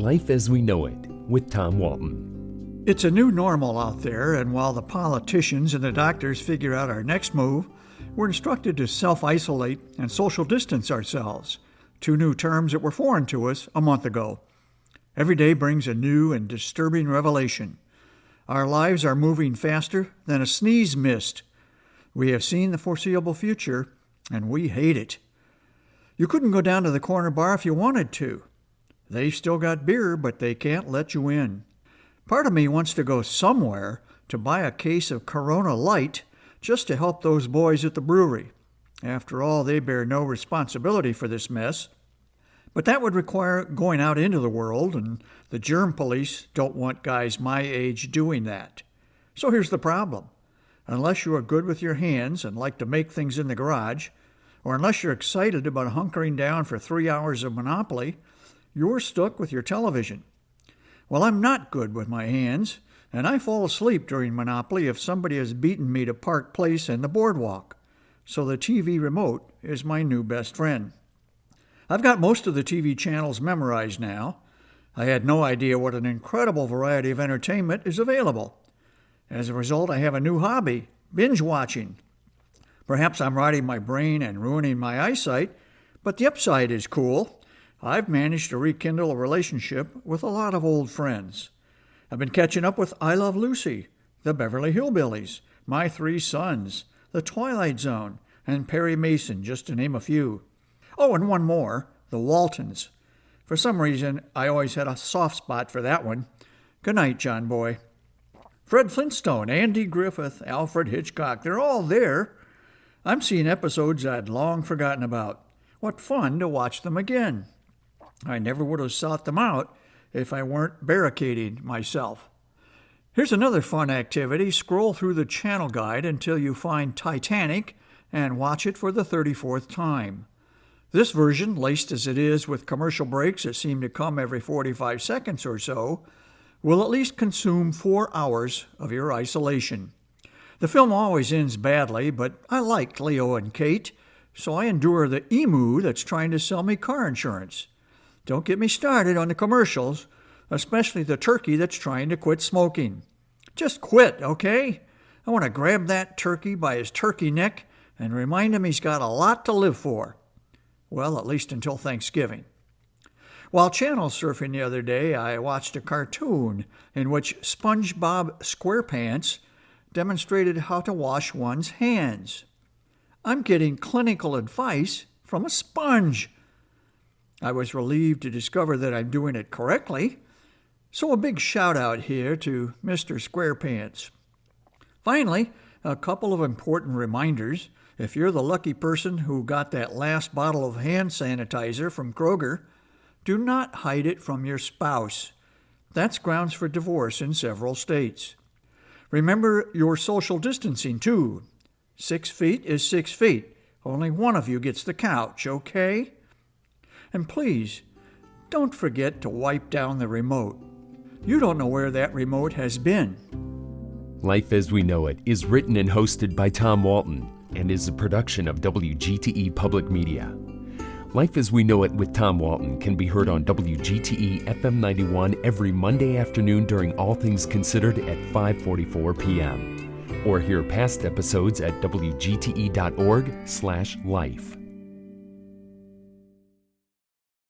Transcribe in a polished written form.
Life as We Know It with Tom Walton. It's a new normal out there, and while the politicians and the doctors figure out our next move, we're instructed to self-isolate and social distance ourselves, two new terms that were foreign to us a month ago. Every day brings a new and disturbing revelation. Our lives are moving faster than a sneeze missed. We have seen the foreseeable future, and we hate it. You couldn't go down to the corner bar if you wanted to. They've still got beer, but they can't let you in. Part of me wants to go somewhere to buy a case of Corona Light just to help those boys at the brewery. After all, they bear no responsibility for this mess. But that would require going out into the world, and the germ police don't want guys my age doing that. So here's the problem. Unless you are good with your hands and like to make things in the garage, or unless you're excited about hunkering down for 3 hours of Monopoly, you're stuck with your television. Well, I'm not good with my hands, and I fall asleep during Monopoly if somebody has beaten me to Park Place and the boardwalk. So the TV remote is my new best friend. I've got most of the TV channels memorized now. I had no idea what an incredible variety of entertainment is available. As a result, I have a new hobby, binge watching. Perhaps I'm rotting my brain and ruining my eyesight, but the upside is cool. I've managed to rekindle a relationship with a lot of old friends. I've been catching up with I Love Lucy, the Beverly Hillbillies, My Three Sons, The Twilight Zone, and Perry Mason, just to name a few. Oh, and one more, The Waltons. For some reason, I always had a soft spot for that one. Good night, John Boy. Fred Flintstone, Andy Griffith, Alfred Hitchcock, they're all there. I'm seeing episodes I'd long forgotten about. What fun to watch them again. I never would have sought them out if I weren't barricading myself. Here's another fun activity. Scroll through the channel guide until you find Titanic and watch it for the 34th time. This version, laced as it is with commercial breaks that seem to come every 45 seconds or so, will at least consume 4 hours of your isolation. The film always ends badly, but I like Leo and Kate, so I endure the emu that's trying to sell me car insurance. Don't get me started on the commercials, especially the turkey that's trying to quit smoking. Just quit, okay? I want to grab that turkey by his turkey neck and remind him he's got a lot to live for. Well, at least until Thanksgiving. While channel surfing the other day, I watched a cartoon in which SpongeBob SquarePants demonstrated how to wash one's hands. I'm getting clinical advice from a sponge. I was relieved to discover that I'm doing it correctly, so a big shout out here to Mr. SquarePants. Finally, a couple of important reminders. If you're the lucky person who got that last bottle of hand sanitizer from Kroger, do not hide it from your spouse. That's grounds for divorce in several states. Remember your social distancing, too. 6 feet is 6 feet. Only one of you gets the couch, okay? And please, don't forget to wipe down the remote. You don't know where that remote has been. Life as We Know It is written and hosted by Tom Walton and is a production of WGTE Public Media. Life as We Know It with Tom Walton can be heard on WGTE FM 91 every Monday afternoon during All Things Considered at 5:44 p.m. Or hear past episodes at wgte.org/life.